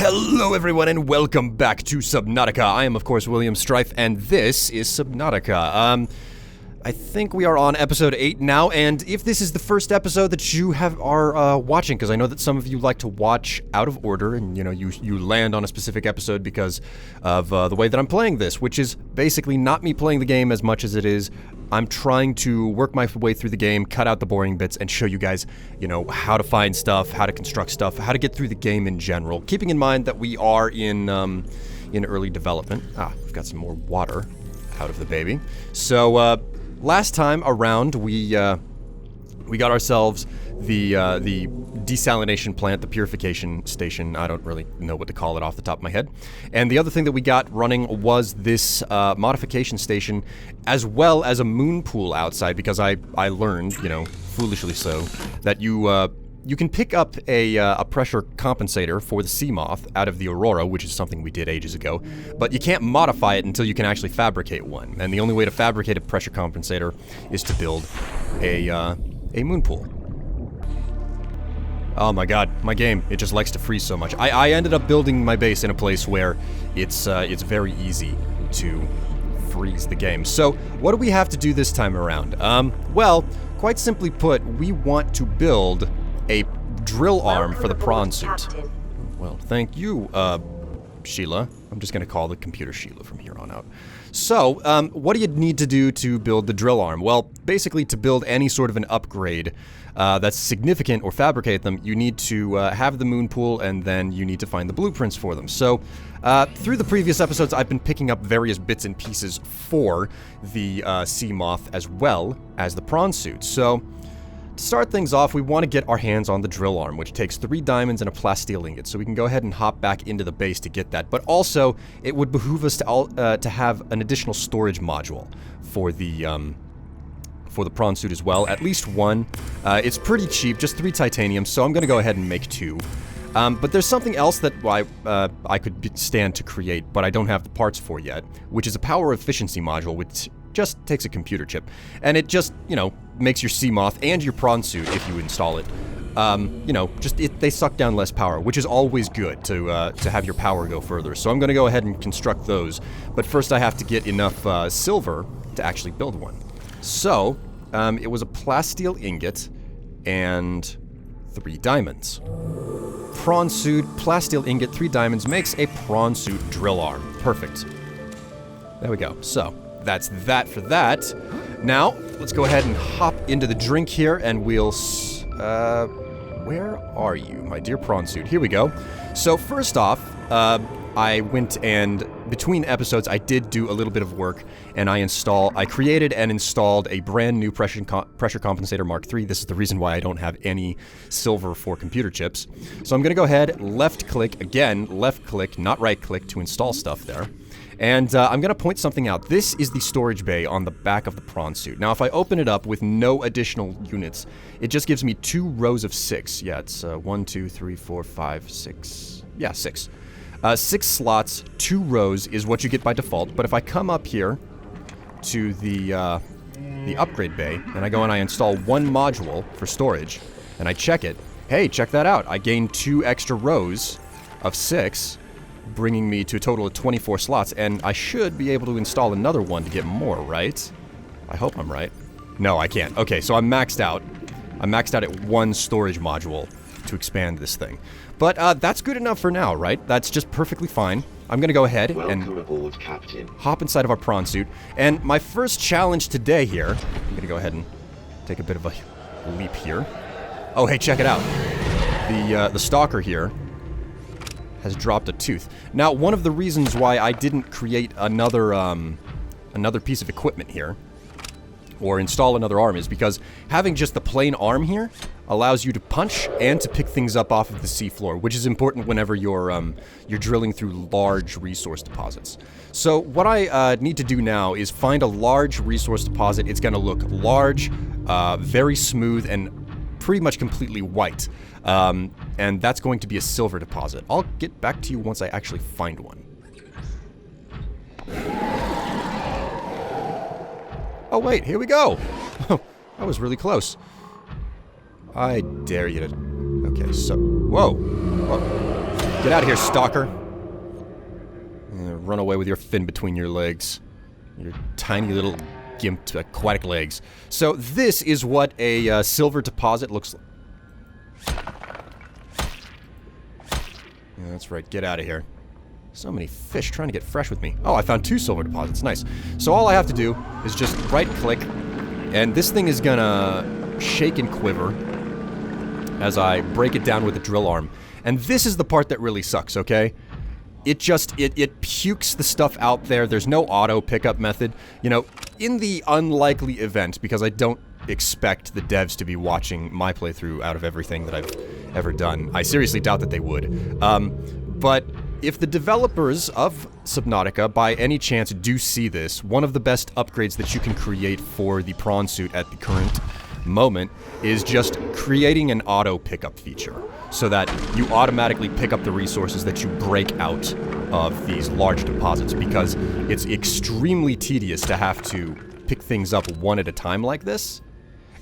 Hello everyone and welcome back to Subnautica. I am of course William Strife and this is Subnautica. I think we are on episode 8 now, and if this is the first episode that you are watching, because I know that some of you like to watch out of order and you land on a specific episode because of the way that I'm playing this, which is basically not me playing the game as much as it is I'm trying to work my way through the game, cut out the boring bits, and show you guys, how to find stuff, how to construct stuff, how to get through the game in general, keeping in mind that we are in early development. We've got some more water out of the baby. So, last time around, we got ourselves the desalination plant, the purification station. I don't really know what to call it off the top of my head. And the other thing that we got running was this modification station, as well as a moon pool outside, because I learned, foolishly so, that you can pick up a pressure compensator for the sea moth out of the Aurora, which is something we did ages ago, but you can't modify it until you can actually fabricate one. And the only way to fabricate a pressure compensator is to build a moon pool. Oh my god, my game, it just likes to freeze so much. I ended up building my base in a place where it's very easy to freeze the game. So, what do we have to do this time around? Well, quite simply put, we want to build a drill arm for the Prawn Suit. Well, thank you, Sheila. I'm just gonna call the computer Sheila from here on out. So, what do you need to do to build the drill arm? Well, basically to build any sort of an upgrade that's significant or fabricate them, you need to have the moon pool, and then you need to find the blueprints for them. So, through the previous episodes, I've been picking up various bits and pieces for the sea moth as well as the prawn suit. So, to start things off, we want to get our hands on the drill arm, which takes 3 diamonds and a plasteel ingot, so we can go ahead and hop back into the base to get that. But also, it would behoove us to have an additional storage module for the prawn suit as well, at least one. It's pretty cheap, just 3 titanium, so I'm going to go ahead and make 2. But there's something else that I could stand to create, but I don't have the parts for yet, which is a power efficiency module, which just takes a computer chip, and it just, makes your sea moth and your prawn suit, if you install it, they suck down less power, which is always good to have your power go further. So I'm going to go ahead and construct those, but first I have to get enough silver to actually build one. So, it was a plasteel ingot and 3 diamonds. Prawn suit, plasteel ingot, 3 diamonds makes a prawn suit drill arm. Perfect. There we go. So, that's that for that. Now, let's go ahead and hop into the drink here, and we'll where are you, my dear prawn suit? Here we go. So, first off, I went and, between episodes, I did do a little bit of work, and I created and installed a brand new pressure compensator Mark III. This is the reason why I don't have any silver for computer chips. So I'm going to go ahead, left click, not right click, to install stuff there. And I'm going to point something out. This is the storage bay on the back of the prawn suit. Now, if I open it up with no additional units, it just gives me 2 rows of 6. Yeah, it's 1, 2, 3, 4, 5, 6. Yeah, 6. 6 slots, 2 rows is what you get by default. But if I come up here to the upgrade bay, and I go and I install 1 module for storage, and I check it, hey, check that out. I gained 2 extra rows of 6, bringing me to a total of 24 slots, and I should be able to install another one to get more, right? I hope I'm right. No, I can't. Okay, so I'm maxed out. I'm maxed out at 1 storage module to expand this thing. But that's good enough for now, right? That's just perfectly fine. I'm gonna go ahead and aboard, Captain. Hop inside of our prawn suit. And my first challenge today here, I'm gonna go ahead and take a bit of a leap here. Oh, hey, check it out. The stalker here has dropped a tooth. Now, one of the reasons why I didn't create another piece of equipment here, or install another arm, is because having just the plain arm here allows you to punch and to pick things up off of the seafloor, which is important whenever you're drilling through large resource deposits. So what I need to do now is find a large resource deposit. It's going to look large, very smooth, and pretty much completely white. And that's going to be a silver deposit. I'll get back to you once I actually find one. Oh wait, here we go! That was really close. I dare you to... Okay, so... Whoa! Whoa. Get out of here, stalker. Run away with your fin between your legs. Your tiny little gimped aquatic legs. So this is what a silver deposit looks like. Yeah, that's right, get out of here. So many fish trying to get fresh with me. Oh, I found 2 silver deposits, nice. So all I have to do is just right-click, and this thing is gonna shake and quiver as I break it down with the drill arm. And this is the part that really sucks, okay? It just, it pukes the stuff out there. There's no auto pickup method. You know, in the unlikely event, because I don't expect the devs to be watching my playthrough out of everything that I've ever done. I seriously doubt that they would. But if the developers of Subnautica, by any chance, do see this, one of the best upgrades that you can create for the Prawn Suit at the current moment is just creating an auto pickup feature so that you automatically pick up the resources that you break out of these large deposits, because it's extremely tedious to have to pick things up one at a time like this.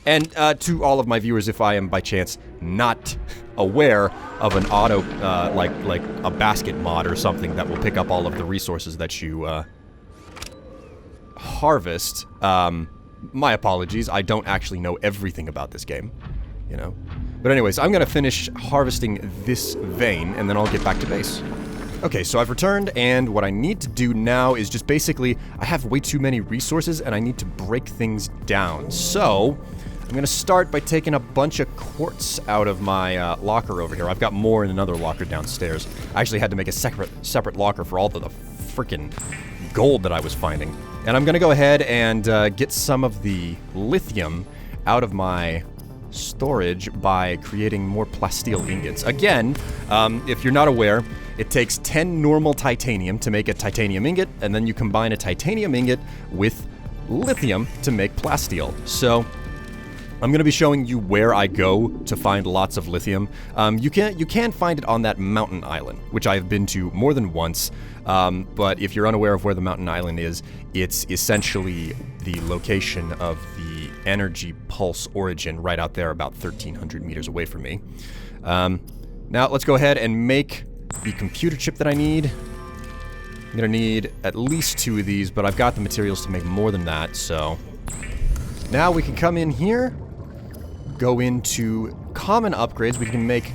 And to all of my viewers, if I am by chance not aware of an auto, like a basket mod or something that will pick up all of the resources that you harvest, my apologies, I don't actually know everything about this game, you know. But anyways, I'm gonna finish harvesting this vein, and then I'll get back to base. Okay, so I've returned, and what I need to do now is just basically, I have way too many resources, and I need to break things down. So, I'm gonna start by taking a bunch of quartz out of my locker over here. I've got more in another locker downstairs. I actually had to make a separate locker for all of the freaking gold that I was finding. And I'm gonna go ahead and get some of the lithium out of my storage by creating more plasteel ingots. Again, if you're not aware, it takes 10 normal titanium to make a titanium ingot, and then you combine a titanium ingot with lithium to make plasteel. So, I'm going to be showing you where I go to find lots of lithium. You can find it on that mountain island, which I've been to more than once. But if you're unaware of where the mountain island is, it's essentially the location of the energy pulse origin right out there about 1,300 meters away from me. Now let's go ahead and make the computer chip that I need. I'm going to need at least 2 of these, but I've got the materials to make more than that, so... Now we can come in here, go into common upgrades. We can make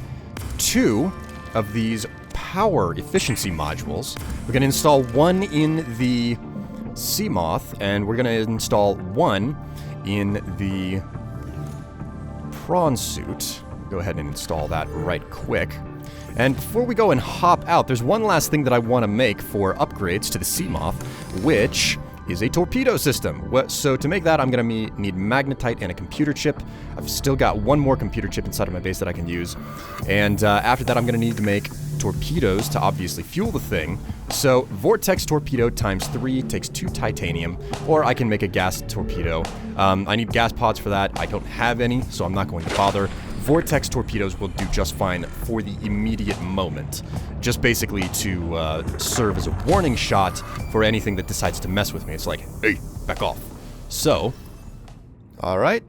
2 of these power efficiency modules. We're going to install 1 in the Seamoth, and we're going to install 1 in the Prawn Suit. Go ahead and install that right quick. And before we go and hop out, there's one last thing that I want to make for upgrades to the Seamoth, which is a torpedo system. So to make that, I'm going to need magnetite and a computer chip. I've still got 1 more computer chip inside of my base that I can use. And after that, I'm going to need to make torpedoes to obviously fuel the thing. So vortex torpedo times 3 takes 2 titanium, or I can make a gas torpedo. I need gas pods for that. I don't have any, so I'm not going to bother. Vortex torpedoes will do just fine for the immediate moment. Just basically to serve as a warning shot for anything that decides to mess with me. It's like, hey, back off. So, alright.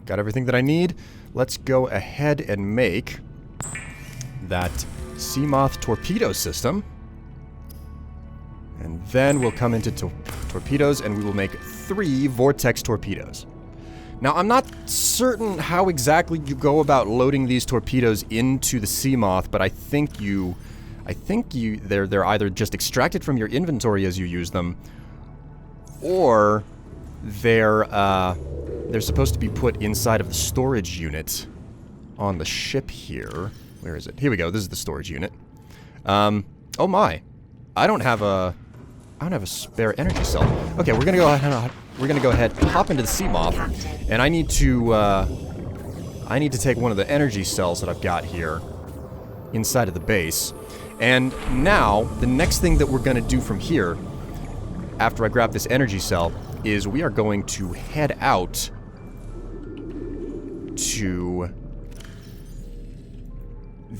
Got everything that I need. Let's go ahead and make that Seamoth torpedo system. And then we'll come into torpedoes, and we will make 3 vortex torpedoes. Now, I'm not certain how exactly you go about loading these torpedoes into the Seamoth, but I think they're either just extracted from your inventory as you use them, or they're supposed to be put inside of the storage unit on the ship here. Where is it? Here we go. This is the storage unit. Oh my. I don't have a spare energy cell. Okay, we're gonna go ahead, hop into the Seamoth, and I need to take one of the energy cells that I've got here inside of the base. And now, the next thing that we're gonna do from here, after I grab this energy cell, is we are going to head out to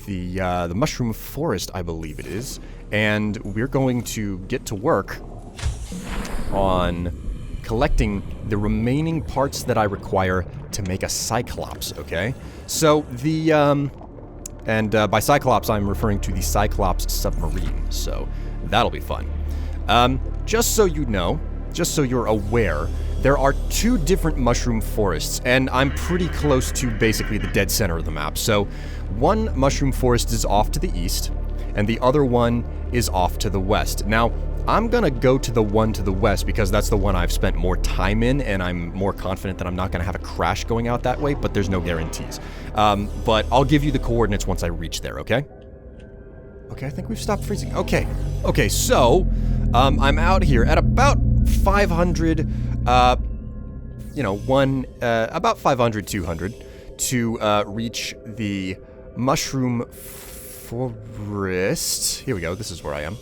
the mushroom forest, I believe it is, and we're going to get to work on collecting the remaining parts that I require to make a Cyclops, okay? So, And by Cyclops, I'm referring to the Cyclops submarine, so that'll be fun. Just so you know, just so you're aware, there are 2 different mushroom forests, and I'm pretty close to basically the dead center of the map. So, one mushroom forest is off to the east, and the other one is off to the west. Now, I'm gonna go to the one to the west because that's the one I've spent more time in, and I'm more confident that I'm not gonna have a crash going out that way, but there's no guarantees. But I'll give you the coordinates once I reach there, okay? Okay, I think we've stopped freezing. Okay, so, I'm out here at about 500, about 500, 200 to reach the mushroom forest. Here we go, this is where I am.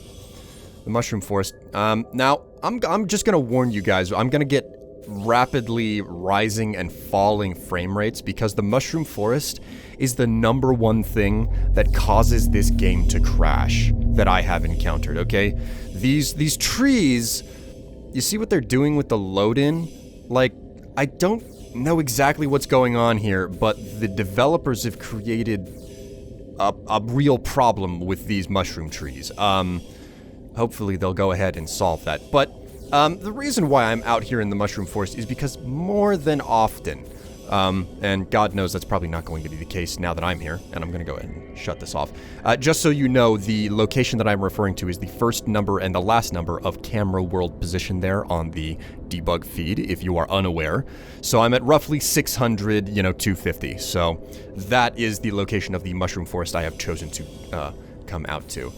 The mushroom forest. Now, I'm just gonna warn you guys, I'm gonna get rapidly rising and falling frame rates because the mushroom forest is the #1 thing that causes this game to crash that I have encountered, okay? These trees, you see what they're doing with the load-in? Like, I don't know exactly what's going on here, but the developers have created a real problem with these mushroom trees. Hopefully they'll go ahead and solve that. But the reason why I'm out here in the mushroom forest is because more than often, and God knows that's probably not going to be the case now that I'm here, and I'm going to go ahead and shut this off. Just so you know, the location that I'm referring to is the first number and the last number of camera world position there on the debug feed, if you are unaware. So I'm at roughly 600, 250. So that is the location of the mushroom forest I have chosen to come out to.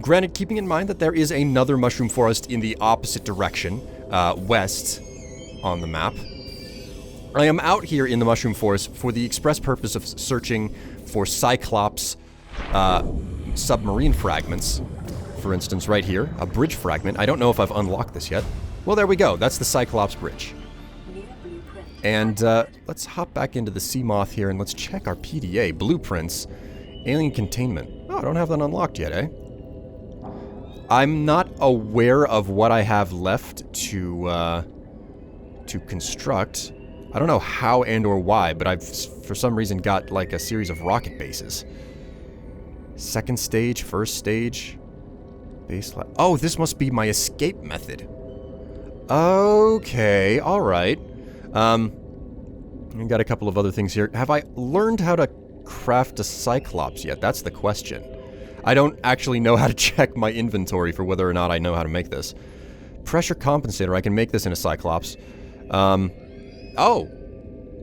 Granted, keeping in mind that there is another mushroom forest in the opposite direction, west on the map. I am out here in the mushroom forest for the express purpose of searching for Cyclops submarine fragments. For instance, right here, a bridge fragment. I don't know if I've unlocked this yet. Well, there we go. That's the Cyclops bridge. And let's hop back into the Seamoth here and let's check our PDA. Blueprints. Alien containment. Oh, I don't have that unlocked yet, eh? I'm not aware of what I have left to construct. I don't know how and or why, but I've, for some reason, got like a series of rocket bases. Second stage, first stage, base. Oh, this must be my escape method. Okay, all right. I've got a couple of other things here. Have I learned how to craft a Cyclops yet? That's the question. I don't actually know how to check my inventory for whether or not I know how to make this. Pressure compensator, I can make this in a Cyclops. Oh,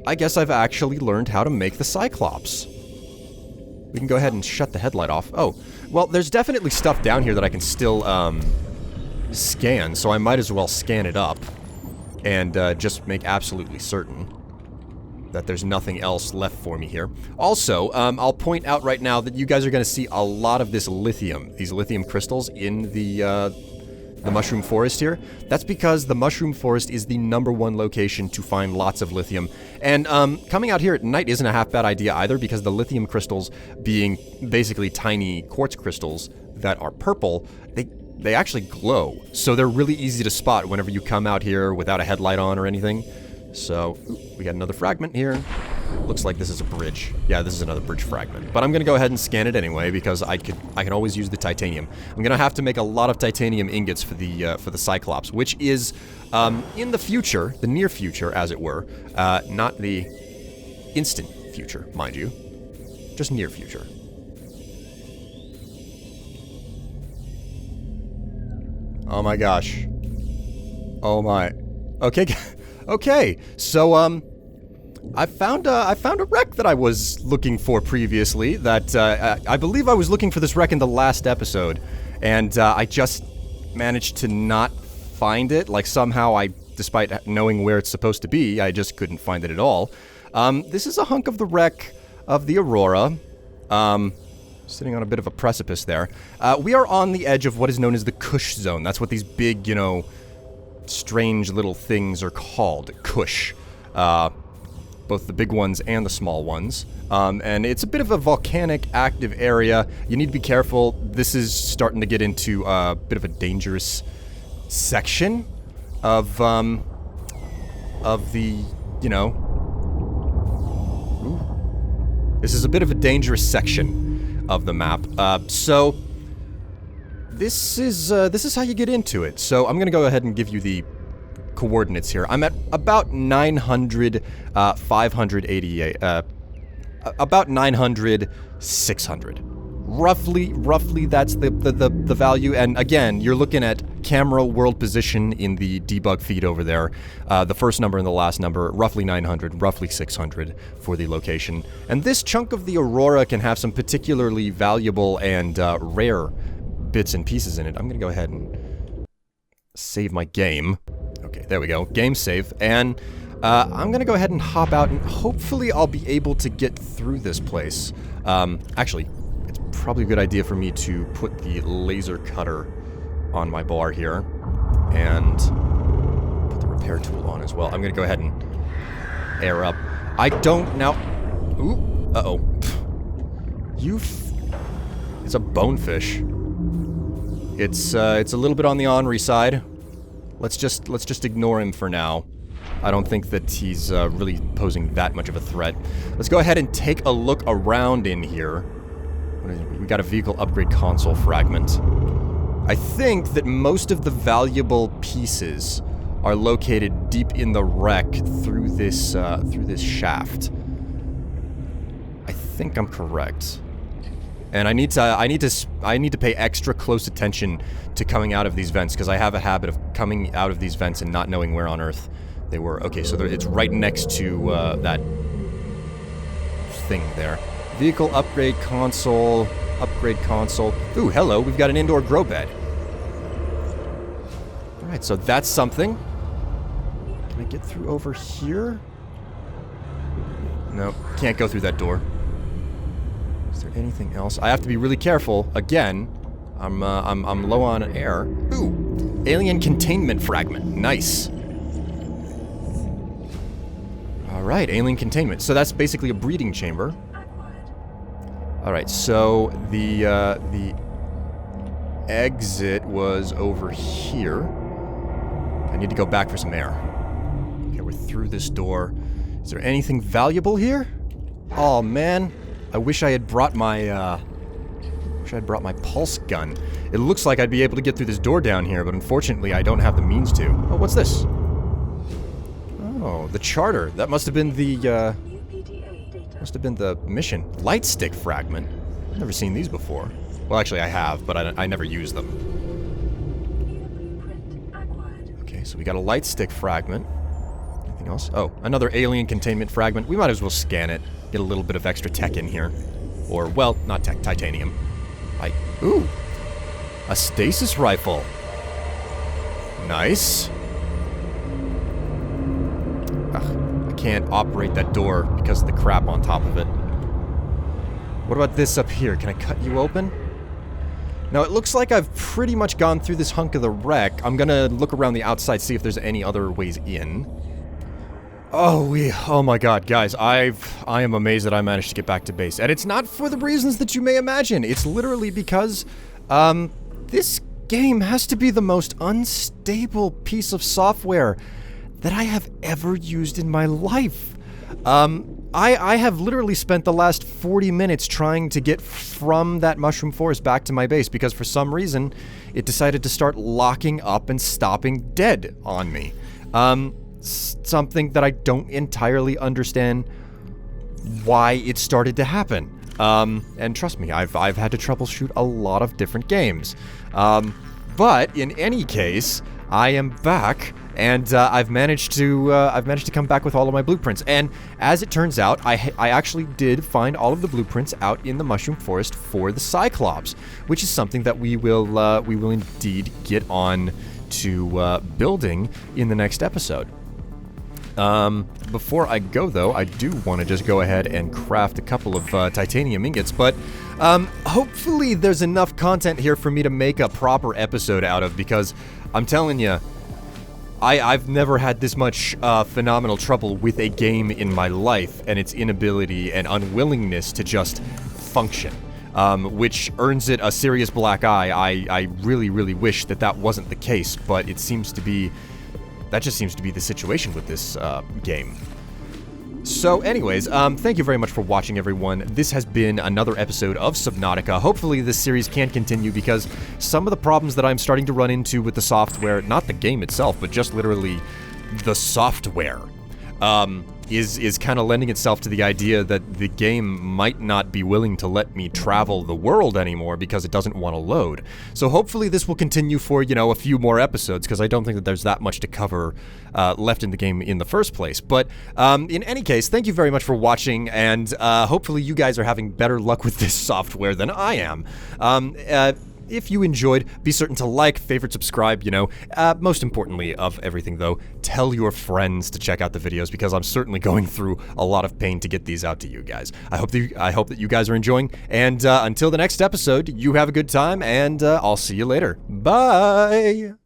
I guess I've actually learned how to make the Cyclops. We can go ahead and shut the headlight off. Oh, well, there's definitely stuff down here that I can still, scan, so I might as well scan it up and, just make absolutely certain that there's nothing else left for me here. Also, I'll point out right now that you guys are going to see a lot of this lithium, these lithium crystals in the mushroom forest here. That's because the mushroom forest is the #1 location to find lots of lithium. And coming out here at night isn't a half bad idea either, because the lithium crystals, being basically tiny quartz crystals that are purple, they actually glow. So they're really easy to spot whenever you come out here without a headlight on or anything. So, we got another fragment here. Looks like this is a bridge. Yeah, this is another bridge fragment. But I'm gonna go ahead and scan it anyway, because I can always use the titanium. I'm gonna have to make a lot of titanium ingots for the Cyclops, which is in the future, the near future, as it were. Not the instant future, mind you. Just near future. Oh my gosh. Oh my. Okay. Okay, so, I found a wreck that I was looking for previously, that, I believe I was looking for this wreck in the last episode, and, I just managed to not find it. Like, somehow despite knowing where it's supposed to be, I just couldn't find it at all. This is a hunk of the wreck of the Aurora, sitting on a bit of a precipice there. We are on the edge of what is known as the Kush Zone. That's what these big, strange little things are called. Kush. Both the big ones and the small ones. And it's a bit of a volcanic active area. You need to be careful. This is starting to get into a bit of a dangerous section of the, Ooh. This is a bit of a dangerous section of the map. So this is how you get into it. So I'm gonna go ahead and give you the coordinates here. I'm at about 900, 588, about 900, 600. Roughly that's the value, and again, you're looking at camera world position in the debug feed over there. The first number and the last number, roughly 900, roughly 600 for the location. And this chunk of the Aurora can have some particularly valuable and rare bits and pieces in it. I'm gonna go ahead and save my game. Okay, there we go. Game save. And I'm gonna go ahead and hop out, and hopefully I'll be able to get through this place. Actually, it's probably a good idea for me to put the laser cutter on my bar here, and put the repair tool on as well. I'm gonna go ahead and air up. I don't now... Ooh, uh-oh. It's a bonefish. It's a little bit on the ornery side. Let's just ignore him for now. I don't think that he's really posing that much of a threat. Let's go ahead and take a look around in here. We got a vehicle upgrade console fragment. I think that most of the valuable pieces are located deep in the wreck through this shaft. I think I'm correct. And I need to pay extra close attention to coming out of these vents, because I have a habit of coming out of these vents and not knowing where on earth they were. Okay, so it's right next to that thing there. Vehicle upgrade console. Upgrade console. Ooh, hello, we've got an indoor grow bed. Alright, so that's something. Can I get through over here? No, can't go through that door. Is there anything else? I have to be really careful. Again, I'm low on air. Ooh, alien containment fragment. Nice. Alright, alien containment. So that's basically a breeding chamber. Alright, so the exit was over here. I need to go back for some air. Okay, we're through this door. Is there anything valuable here? Oh man, I wish I had brought my pulse gun. It looks like I'd be able to get through this door down here, but unfortunately I don't have the means to. Oh, what's this? Oh, the charter. That must have been the mission. Light stick fragment. I've never seen these before. Well, actually I have, but I never use them. Okay, so we got a light stick fragment. Anything else? Oh, another alien containment fragment. We might as well scan it. Get a little bit of extra tech in here. Or, well, not tech, titanium. Ooh! A stasis rifle. Nice. Ugh, I can't operate that door because of the crap on top of it. What about this up here? Can I cut you open? Now, it looks like I've pretty much gone through this hunk of the wreck. I'm gonna look around the outside, see if there's any other ways in. Oh my god, guys, I am amazed that I managed to get back to base. And it's not for the reasons that you may imagine. It's literally because, this game has to be the most unstable piece of software that I have ever used in my life. I have literally spent the last 40 minutes trying to get from that mushroom forest back to my base because for some reason, it decided to start locking up and stopping dead on me. Something that I don't entirely understand why it started to happen. And trust me, I've had to troubleshoot a lot of different games. But in any case, I am back, and I've managed to come back with all of my blueprints. And as it turns out, I actually did find all of the blueprints out in the mushroom forest for the Cyclops, which is something that we will indeed get on to building in the next episode. Before I go though, I do want to just go ahead and craft a couple of titanium ingots, but hopefully there's enough content here for me to make a proper episode out of, because I'm telling you, I've never had this much phenomenal trouble with a game in my life and its inability and unwillingness to just function, which earns it a serious black eye. I really, really wish that that wasn't the case, but it seems to be... That just seems to be the situation with this game. So anyways, thank you very much for watching, everyone. This has been another episode of Subnautica. Hopefully this series can continue because some of the problems that I'm starting to run into with the software, not the game itself, but just literally the software, is kind of lending itself to the idea that the game might not be willing to let me travel the world anymore because it doesn't want to load. So hopefully this will continue for, you know, a few more episodes, because I don't think that there's that much to cover left in the game in the first place. But in any case, thank you very much for watching, and hopefully you guys are having better luck with this software than I am. If you enjoyed, be certain to like, favorite, subscribe, you know. Most importantly of everything, though, tell your friends to check out the videos, because I'm certainly going through a lot of pain to get these out to you guys. I hope that you guys are enjoying, and until the next episode, you have a good time, and I'll see you later. Bye!